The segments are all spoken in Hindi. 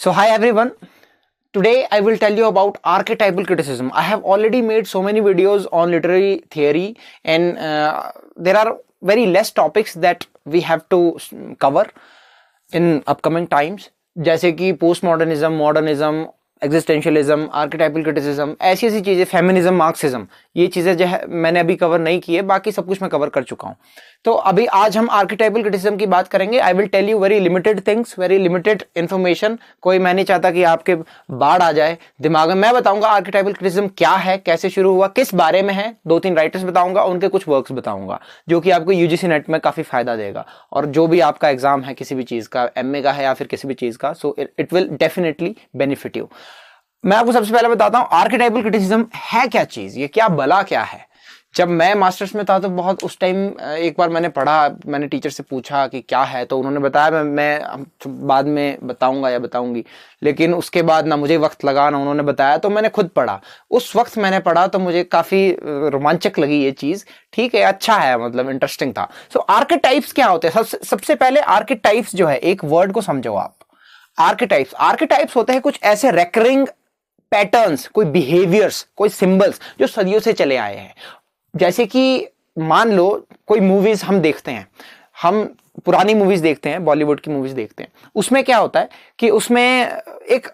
So hi everyone. Today I will tell you about archetypal criticism. I have already made so many videos on literary theory and there are very less topics that we have to cover in upcoming times. जैसे कि post modernism, modernism, existentialism, archetypal criticism, ऐसी ऐसी चीजें, फेमिनिज्म, मार्क्सिज्म, ये चीजें जो है मैंने अभी कवर नहीं की है, बाकी सब कुछ मैं कवर कर चुका हूं। तो अभी आज हम आर्केटाइपल क्रिटिसिज्म की बात करेंगे। I will tell you very limited things, very limited information. कोई मैं नहीं चाहता कि आपके बाढ़ आ जाए दिमाग में। मैं बताऊंगा आर्केटाइपल क्रिटिसिज्म क्या है, कैसे शुरू हुआ, किस बारे में है, 2-3 राइटर्स बताऊंगा, उनके कुछ वर्क्स बताऊंगा जो कि आपको यूजीसी नेट में काफी फायदा देगा। और जो भी आपका एग्जाम है किसी भी चीज का, एमए का है या फिर किसी भी चीज का, so it will definitely benefit you. मैं आपको सबसे पहले बताता हूं आर्केटाइपल क्रिटिसिज्म है क्या चीज, ये क्या भला क्या है। जब मैं मास्टर्स में था तो बहुत उस टाइम एक बार मैंने पढ़ा, मैंने टीचर से पूछा कि क्या है, तो उन्होंने बताया, मैं बाद में बताऊंगा या बताऊंगी, लेकिन उसके बाद ना मुझे वक्त लगा ना उन्होंने बताया, तो मैंने खुद पढ़ा। उस वक्त मैंने पढ़ा तो मुझे काफी रोमांचक लगी ये चीज। ठीक है, अच्छा है, मतलब इंटरेस्टिंग था। सो आर्केटाइप्स क्या होते हैं? सबसे पहले आर्केटाइप्स जो है, एक वर्ड को समझो आप। आर्केटाइप्स होते हैं कुछ ऐसे रेकरिंग पैटर्न्स, कोई बिहेवियर्स, कोई सिंबल्स जो सदियों से चले आए हैं। जैसे कि मान लो कोई मूवीज हम देखते हैं, हम पुरानी मूवीज देखते हैं, बॉलीवुड की मूवीज देखते हैं, उसमें क्या होता है कि उसमें एक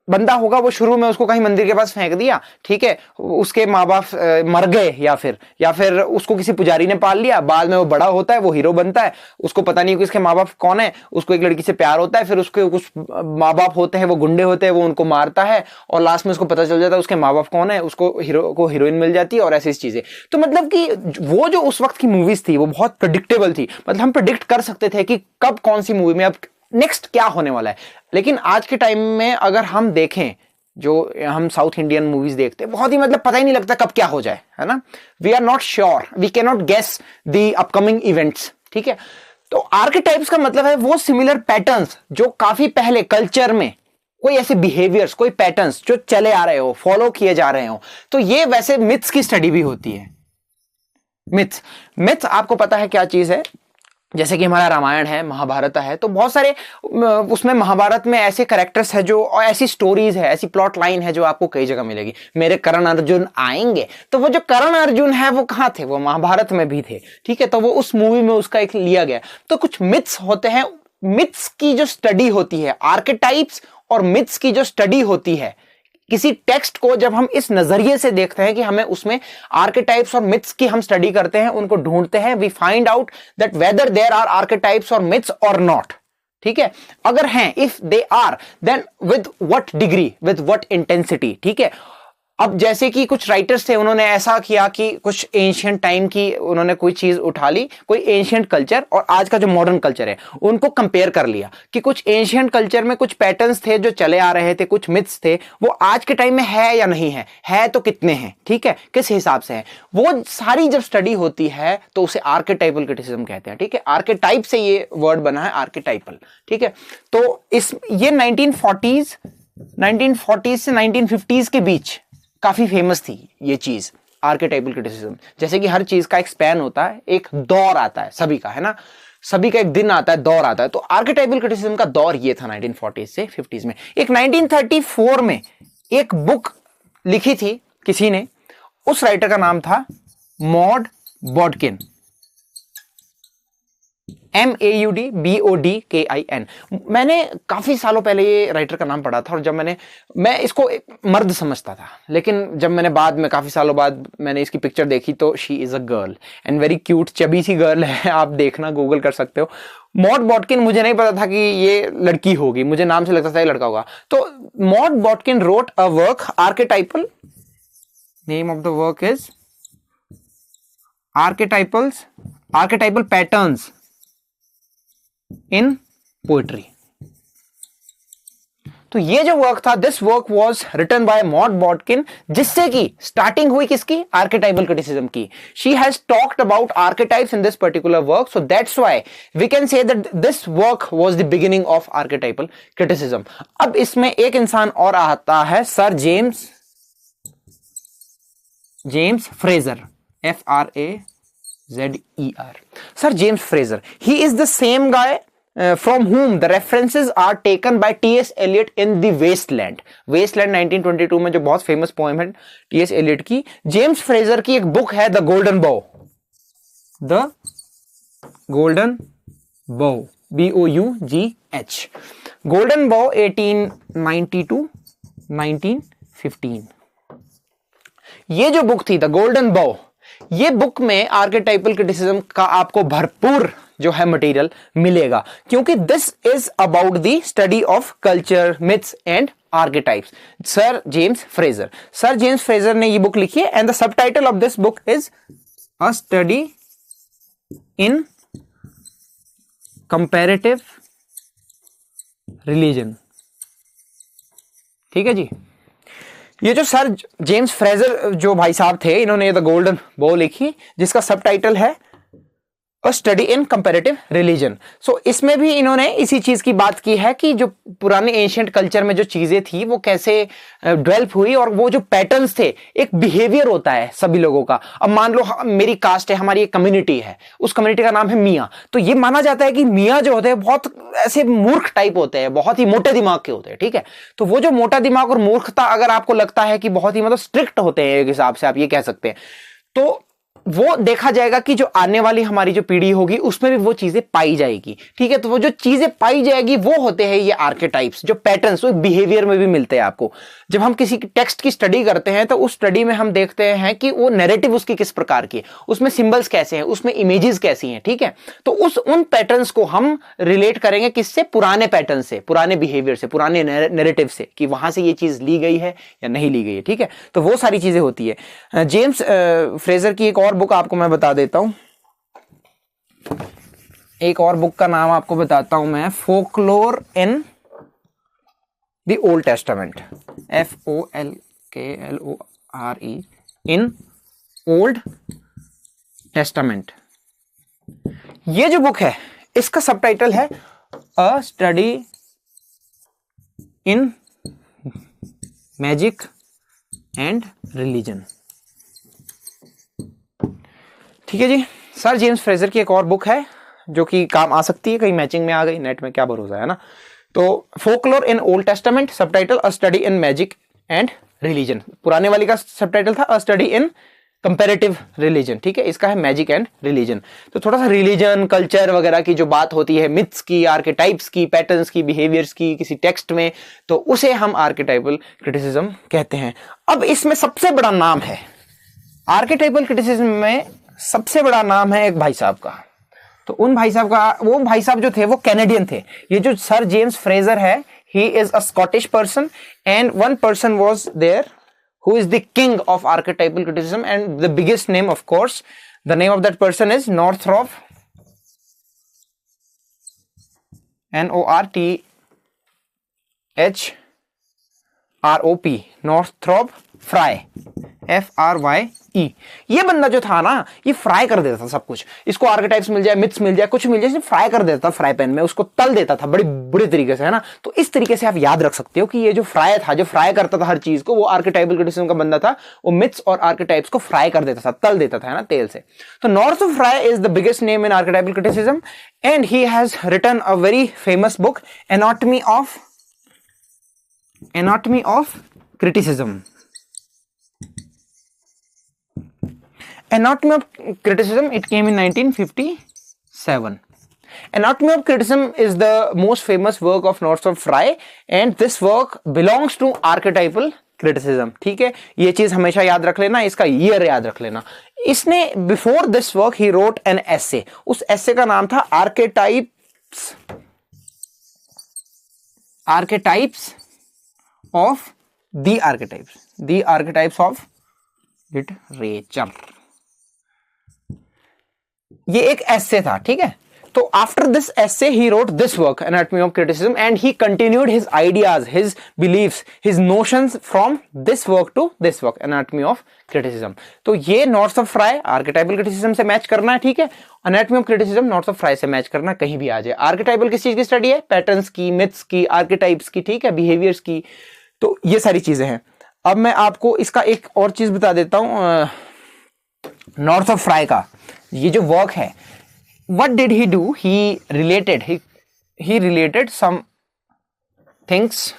बंदा होगा, वो शुरू में उसको कहीं मंदिर के पास फेंक दिया, ठीक है, उसके माँ बाप मर गए या फिर उसको किसी पुजारी ने पाल लिया, बाद में वो बड़ा होता है, वो हीरो बनता है, उसको पता नहीं कि उसके माँ बाप कौन है, उसको एक लड़की से प्यार होता है, फिर उसके कुछ माँ बाप होते हैं, वो गुंडे होते हैं, वो उनको मारता है और लास्ट में उसको पता चल जाता है उसके माँ बाप कौन है, उसको हीरो को हीरोइन मिल जाती है और ऐसी चीजें। तो मतलब कि वो जो उस वक्त की मूवीज थी वो बहुत प्रेडिक्टेबल थी, मतलब हम प्रेडिक्ट कर सकते थे कि कब कौन सी मूवी में अब नेक्स्ट क्या होने वाला है। लेकिन आज के टाइम में अगर हम देखें, जो हम साउथ इंडियन मूवीज देखते हैं, बहुत ही मतलब पता ही नहीं लगता कब क्या हो जाए, है ना। We are not sure, we can not guess the upcoming events, ठीक है। तो आर्केटाइप्स का मतलब है वो सिमिलर पैटर्न्स जो काफी पहले कल्चर में कोई ऐसे बिहेवियर्स, कोई पैटर्न्स जो चले आ रहे हो, फॉलो किए जा रहे हो। तो ये वैसे मिथ्स की स्टडी भी होती है। मिथ्स आपको पता है क्या चीज है? जैसे कि हमारा रामायण है, महाभारत है, तो बहुत सारे उसमें महाभारत में ऐसे कैरेक्टर्स है जो, और ऐसी स्टोरीज है, ऐसी प्लॉट लाइन है जो आपको कई जगह मिलेगी। मेरे कर्ण अर्जुन आएंगे, तो वो जो कर्ण अर्जुन है वो कहां थे? वो महाभारत में भी थे, ठीक है। तो वो उस मूवी में उसका एक लिया गया। तो कुछ मिथ्स होते हैं, मिथ्स की जो स्टडी होती है, आर्केटाइप्स और मिथ्स की जो स्टडी होती है, किसी टेक्स्ट को जब हम इस नजरिए से देखते हैं कि हमें उसमें आर्केटाइप्स और मिथ्स की हम स्टडी करते हैं, उनको ढूंढते हैं, we find out that whether there are archetypes और मिथ्स और नॉट, ठीक है। अगर हैं, if they are, then with what degree, with what intensity, ठीक है। अब जैसे कि कुछ राइटर्स थे, उन्होंने ऐसा किया कि कुछ एंशियंट टाइम की उन्होंने कोई चीज उठा ली, कोई एंशियंट कल्चर और आज का जो मॉडर्न कल्चर है, उनको कंपेयर कर लिया कि कुछ एंशियंट कल्चर में कुछ पैटर्न्स थे जो चले आ रहे थे, कुछ मिथ्स थे, वो आज के टाइम में है या नहीं है तो कितने हैं, ठीक है, किस हिसाब से है। वो सारी जब स्टडी होती है तो उसे आर्केटाइपल क्रिटिसिज्म कहते हैं, ठीक है। आर्केटाइप से ये वर्ड बना है, आर्केटाइपल, ठीक है। तो ये 1940s से 1950s के बीच काफी फेमस थी ये चीज, आर्केटाइपल क्रिटिसिज्म। जैसे कि हर चीज का एक स्पैन होता है, एक दौर आता है सभी का, है ना, सभी का एक दिन आता है, दौर आता है। तो आर्केटाइपल क्रिटिसिज्म का दौर ये था 1940 से 50s में। एक 1934 में एक बुक लिखी थी किसी ने, उस राइटर का नाम था मॉड बॉडकिन, MAUDBODKIN। मैंने काफी सालों पहले ये राइटर का नाम पढ़ा था और जब मैं इसको एक मर्द समझता था, लेकिन जब मैंने बाद में काफी सालों बाद मैंने इसकी पिक्चर देखी तो she is a girl and very cute, chubby सी गर्ल है। आप देखना, गूगल कर सकते हो। मॉड बॉडकिन, मुझे नहीं पता था कि ये लड़की होगी, मुझे नाम से लगता था ये लड़का होगा। तो Maud Bodkin wrote a work archetypal, name of the work is archetypal patterns in poetry. तो ये जो वर्क था, this work was written by Maud Bodkin, जिससे कि स्टार्टिंग हुई किसकी? आर्केटाइपल क्रिटिसिज्म की। She has talked about archetypes in this particular work, so that's why we can say that this work was the beginning of archetypal criticism. अब इसमें एक इंसान और आता है, sir James Fraser, FRAZER, Sir James Frazer. He is the same guy from whom the references are taken by T.S. Eliot in The Wasteland. Wasteland 1922 में जो बहुत फेमस पोएम है T.S. Eliot की. जेम्स फ्रेजर की एक बुक है The Golden Bough. The Golden Bough, B-O-U-G-H. Golden Bough 1890-1915. ये जो बुक थी द गोल्डन बॉ, ये बुक में आर्केटाइपल क्रिटिसिज्म का आपको भरपूर जो है मटेरियल मिलेगा, क्योंकि this is about the study of culture, myths and archetypes. Sir James Fraser ने ये बुक लिखी है and the subtitle of this book is a study in comparative religion. ठीक है जी. ये जो सर जेम्स फ्रेजर जो भाई साहब थे, इन्होंने द गोल्डन बॉ लिखी जिसका सबटाइटल है a study in comparative religion. So इसमें भी इन्होंने इसी चीज की बात की है कि जो पुराने एंशिएंट कल्चर में जो चीजें थी वो कैसे डेवलप हुई और वो जो पैटर्न्स थे, एक बिहेवियर होता है सभी लोगों का. अब मान लो मेरी कास्ट है, हमारी एक कम्युनिटी है, उस कम्युनिटी का नाम है मियाँ, तो ये माना जाता है कि मियाँ जो होते हैं बहुत ऐसे मूर्ख टाइप होते हैं, बहुत ही मोटे दिमाग के होते हैं. ठीक है, तो वो जो मोटा दिमाग और मूर्खता अगर आपको लगता है कि बहुत ही मतलब स्ट्रिक्ट होते हैं, एक हिसाब से आप ये कह सकते हैं, तो वो देखा जाएगा कि जो आने वाली हमारी जो पीढ़ी होगी उसमें भी वो चीजें पाई जाएगी. ठीक है, तो वो जो चीजें पाई जाएगी वो होते हैं ये आर्केटाइप्स, जो पैटर्न्स वो बिहेवियर में भी मिलते हैं आपको. जब हम किसी टेक्स्ट की स्टडी करते हैं तो उस स्टडी में हम देखते हैं कि वो नैरेटिव उसकी किस प्रकार की है, उसमें सिंबल्स कैसे हैं, उसमें इमेजेस कैसी हैं. ठीक है, तो उन पैटर्न्स को हम रिलेट करेंगे किससे, पुराने पैटर्न से, पुराने बिहेवियर से, पुराने नैरेटिव से, कि वहां से ये चीज ली गई है या नहीं ली गई है. ठीक है, तो वो सारी चीजें होती है. जेम्स फ्रेजर की एक और बुक आपको मैं बता देता हूं, एक और बुक का नाम आपको बताता हूं मैं, folklore in the old testament, FOLKLORE in old testament. ये जो बुक है इसका सबटाइटल है a study in magic and religion. ठीक है जी. सर जेम्स फ्रेजर की एक और बुक है जो कि काम आ सकती है, कहीं मैचिंग में आ गई, नेट में क्या भरोसा है ना. तो folklore in old testament, subtitle a study in magic and religion. पुराने वाली का सबटाइटल था अ स्टडी इन कंपैरेटिव रिलीजन. ठीक है, इसका है मैजिक एंड रिलीजन. तो थोड़ा सा रिलीजन, कल्चर वगैरह की जो बात होती है, मिथ्स की, आर्केटाइप्स की, पैटर्न्स की, बिहेवियर्स की किसी टेक्स्ट में, तो उसे हम आर्केटाइपल क्रिटिसिज्म कहते हैं. अब इसमें सबसे बड़ा नाम है आर्केटाइपल क्रिटिसिज्म में, सबसे बड़ा नाम है एक भाई साहब का. तो उन भाई साहब का, वो भाई साहब जो थे वो कैनेडियन थे. ये जो सर जेम्स फ्रेजर है, he is a Scottish person and one person was there who is the king of archetypal criticism and the biggest name, of course, the name of that person is Northrop, Northrop, Northrop Frye, Frye. ये बंदा जो था ना, ये फ्राई कर देता था सब कुछ. इसको आर्केटाइप्स मिल जाए, मिथ्स मिल जाए, कुछ मिल जाए, फ्राई कर देता था फ्राई पैन में, उसको तल देता था बड़ी बुरी तरीके से, है ना. तो इस तरीके से आप याद रख सकते हो कि ये जो फ्राई था, जो फ्राई करता था हर चीज को, वो आर्केटाइपल क्रिटिसिज्म का बंदा था. वो मिथ्स और आर्केटाइप्स को फ्राई कर देता था, तल देता था, है ना, तेल से. तो Northrop Frye is the biggest name in archetypal criticism and he has written a very famous book, anatomy of criticism. Anatomy of Criticism, it came in 1957. Anatomy of Criticism is the most famous work of Northrop Frye and this work belongs to archetypal criticism. ठीक है, ये चीज हमेशा याद रख लेना, इसका ईयर याद रख लेना. इसने before this work he wrote an essay. उस essay का नाम था Archetypes of the Archetypes of Literature. ये एक एसे था. ठीक है, तो after this essay he wrote this work Anatomy of Criticism and he continued his ideas, his beliefs, his notions from this work to this work Anatomy of Criticism. तो ये नॉर्थ्रॉप फ्राई आर्केटाइपल क्रिटिसिज्म से मैच करना है. ठीक है, Anatomy of Criticism Northrop Frye से मैच करना, कहीं भी आ जाए. आर्केटाइपल किस चीज की स्टडी है, पैटर्न्स की, मिथ्स की, आर्केटाइप्स की, ठीक है, बिहेवियर्स की. तो ये सारी चीजें हैं. अब मैं आपको इसका एक और चीज बता देता हूं. नॉर्थ्रॉप फ्राई का ये जो वर्क है, what did he do, he related, he he related some things,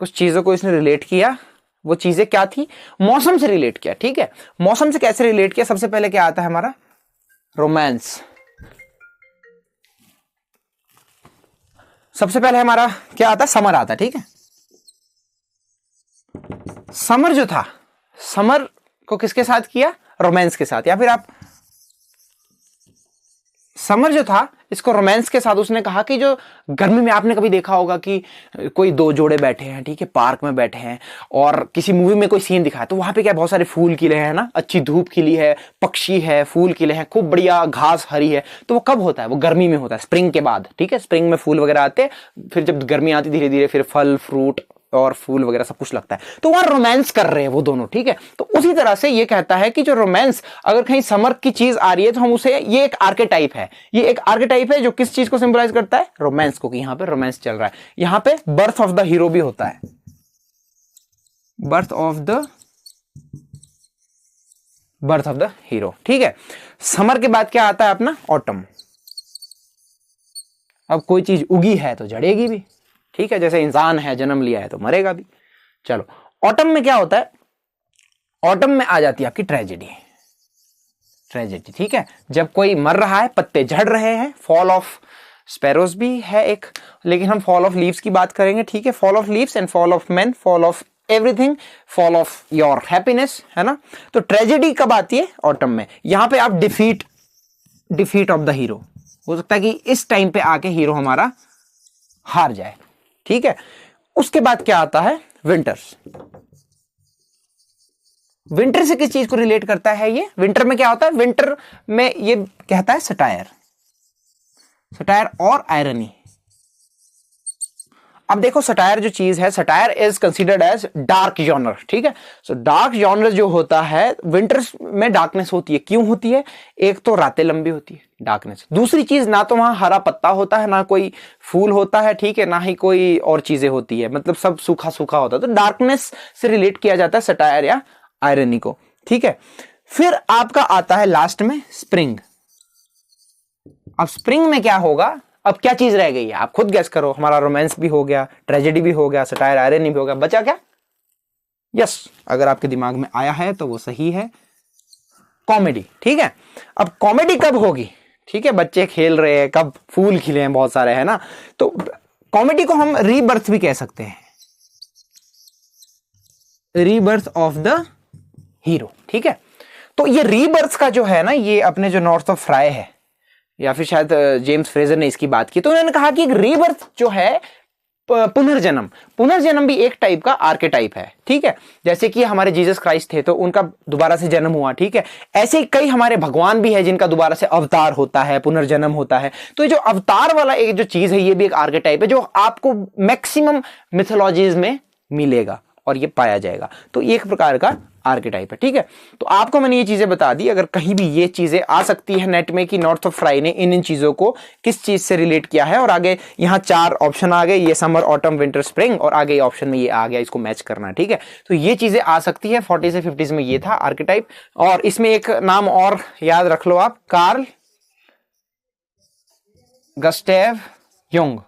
कुछ चीजों को इसने रिलेट किया। वो चीजें क्या थी? मौसम से रिलेट किया। ठीक है, मौसम से कैसे रिलेट किया? सबसे पहले क्या आता है हमारा? रोमांस। सबसे पहले हमारा क्या आता है? समर आता है। ठीक है, समर जो था, समर को किसके साथ किया? रोमांस के साथ। या फिर आप समर जो था इसको रोमांस के साथ उसने कहा कि जो गर्मी में आपने कभी देखा होगा कि कोई दो जोड़े बैठे हैं, ठीक है, पार्क में बैठे हैं और किसी मूवी में कोई सीन दिखाया तो वहां पे क्या बहुत सारे फूल खिले हैं ना, अच्छी धूप खिली है, पक्षी है, फूल खिले हैं, खूब बढ़िया घास हरी है। तो वो कब होता है? वो गर्मी में होता है, स्प्रिंग के बाद। ठीक है, स्प्रिंग में फूल वगैरह आते हैं, फिर जब गर्मी आती धीरे धीरे फिर फल फ्रूट और फूल वगैरह सब कुछ लगता है, तो वहां रोमांस कर रहे हैं वो दोनों। ठीक है, तो उसी तरह से ये कहता है कि जो रोमांस अगर कहीं समर की चीज आ रही है तो हम उसे, ये एक आर्केटाइप है, ये एक आर्केटाइप है जो किस चीज को सिंबलाइज करता है? रोमांस को, कि यहां पे रोमांस चल रहा है। यहां पे बर्थ ऑफ द हीरो भी होता है, बर्थ ऑफ द हीरो। ठीक है, समर के बाद क्या आता है अपना? ऑटम। अब कोई चीज उगी है तो जड़ेगी भी। ठीक है, जैसे इंसान है, जन्म लिया है तो मरेगा भी। चलो, ऑटम में क्या होता है? ऑटम में आ जाती है आपकी ट्रेजेडी। ट्रेजेडी, ठीक है, जब कोई मर रहा है, पत्ते झड़ रहे हैं, फॉल ऑफ स्पैरोज भी है एक, लेकिन हम फॉल ऑफ लीव्स की बात करेंगे। ठीक है, fall of leaves and fall of man, fall of everything, fall of your happiness, है ना। तो ट्रेजेडी कब आती है? ऑटम में। यहां पे आप डिफीट ऑफ द हीरो, हो सकता है कि इस टाइम पे आके हीरो हमारा हार जाए। ठीक है, उसके बाद क्या आता है? विंटर्स। विंटर से किस चीज को रिलेट करता है ये? विंटर में क्या होता है? विंटर में ये कहता है सटायर, सटायर और आयरनी। अब देखो, सटायर जो चीज है, satire is considered as dark genre. ठीक है, सो डार्क जॉनर जो होता है, विंटर्स में डार्कनेस होती है। क्यों होती है? एक तो रातें लंबी होती है, डार्कनेस। दूसरी चीज, ना तो वहां हरा पत्ता होता है, ना कोई फूल होता है, ठीक है, ना ही कोई और चीजें होती है, मतलब सब सूखा सूखा होता है। तो डार्कनेस से रिलेट किया जाता है सटायर या आयरनी को। ठीक है, फिर आपका आता है लास्ट में स्प्रिंग। अब स्प्रिंग में क्या होगा? अब क्या चीज रह गई है? आप खुद गैस करो। हमारा रोमांस भी हो गया, ट्रेजेडी भी हो गया, सटायर आयरनी भी हो गया, बचा क्या? यस, अगर आपके दिमाग में आया है तो वो सही है, कॉमेडी। ठीक है, अब कॉमेडी कब होगी? ठीक है, बच्चे खेल रहे हैं, कब फूल खिले हैं बहुत सारे, है ना। तो कॉमेडी को हम रीबर्थ भी कह सकते हैं, रीबर्थ ऑफ द हीरो। ठीक है, तो ये रीबर्थ का जो है ना, ये अपने जो नॉर्थ ऑफ फ्राई है, या फिर शायद जेम्स फ्रेजर ने इसकी बात की, तो उन्होंने कहा कि रीबर्थ जो है, पुनर्जन्म, पुनर्जन्म भी एक टाइप का आर्केटाइप है। ठीक है, जैसे कि हमारे जीसस क्राइस्ट थे तो उनका दोबारा से जन्म हुआ। ठीक है, ऐसे कई हमारे भगवान भी है जिनका दोबारा से अवतार होता है, पुनर्जन्म होता है। तो ये जो अवतार वाला एक जो चीज है, ये भी एक आर्केटाइप है जो आपको मैक्सिमम मिथोलॉजीज में मिलेगा और ये पाया जाएगा। तो एक प्रकार का आर्केटाइप है। ठीक है, तो आपको मैंने ये चीजें बता दी। अगर कहीं भी ये चीजें आ सकती है नेट में कि नॉर्थ ऑफ फ्राई ने इन चीजों को किस चीज से रिलेट किया है, और आगे यहाँ 4 ऑप्शन आ गए, ये समर ऑटम विंटर स्प्रिंग, और आगे ऑप्शन में ये आ गया, इसको मैच करना है। ठीक है, तो ये चीजें आ सकती है। 40 से 50s में ये था आर्केटाइप। और इसमें एक नाम और याद रख लो आप, कार्ल गस्टेव युंग।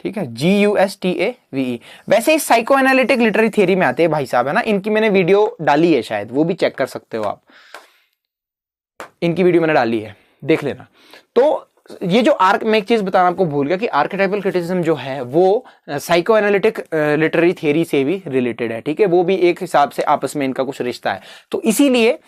ठीक है, GUSTAVE। वैसे ही साइको एनालिटिक लिटरेरी थियरी में आते हैं भाई साहब, है ना। इनकी मैंने वीडियो डाली है, शायद वो भी चेक कर सकते हो आप, इनकी वीडियो मैंने डाली है, देख लेना। तो ये जो मैं एक चीज बताना आपको भूल गया कि आर्केटाइपल क्रिटिसिज्म जो है वो साइको एनालिटिक लिटरेरी थियरी से भी रिलेटेड है। ठीक है, वो भी एक हिसाब से आपस में इनका कुछ रिश्ता है। तो इसीलिए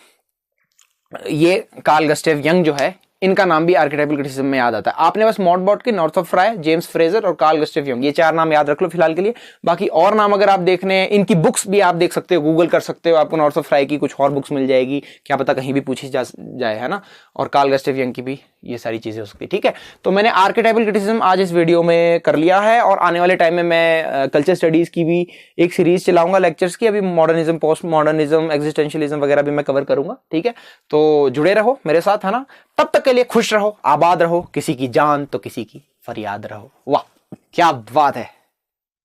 ये कार्ल गस्टेव यंग जो है, इनका नाम भी आर्केटाइपल क्रिटिसिज्म में याद आता है। आपने बस मॉडबॉट के, north of fry, James Fraser और कार्ल गस्टेव यंग, ये 4 नाम याद रख लो फिलहाल के लिए। बाकी और नाम अगर आप देखने हैं, इनकी बुक्स भी आप देख सकते हो, गूगल कर सकते हो, आपको नॉर्थ ऑफ फ्राई की कुछ और बुक्स मिल जाएगी, क्या पता कहीं भी पूछी जाए, है ना। और कार्ल गस्टेव यंग की भी ये सारी चीजें हो सकती है। ठीक है, तो मैंने आर्केटाइपल क्रिटिसिज्म आज इस वीडियो में कर लिया है, और आने वाले टाइम में मैं कल्चर स्टडीज की भी एक सीरीज चलाऊंगा लेक्चर्स की। अभी मॉडर्निज्म, पोस्ट मॉडर्निज्म, एग्जिस्टेंशियलिज्म वगैरह भी मैं कवर करूंगा। ठीक है, तो जुड़े रहो मेरे साथ, है ना। तब तक के लिए खुश रहो, आबाद रहो, किसी की जान तो किसी की फरियाद रहो। वाह, क्या बात है।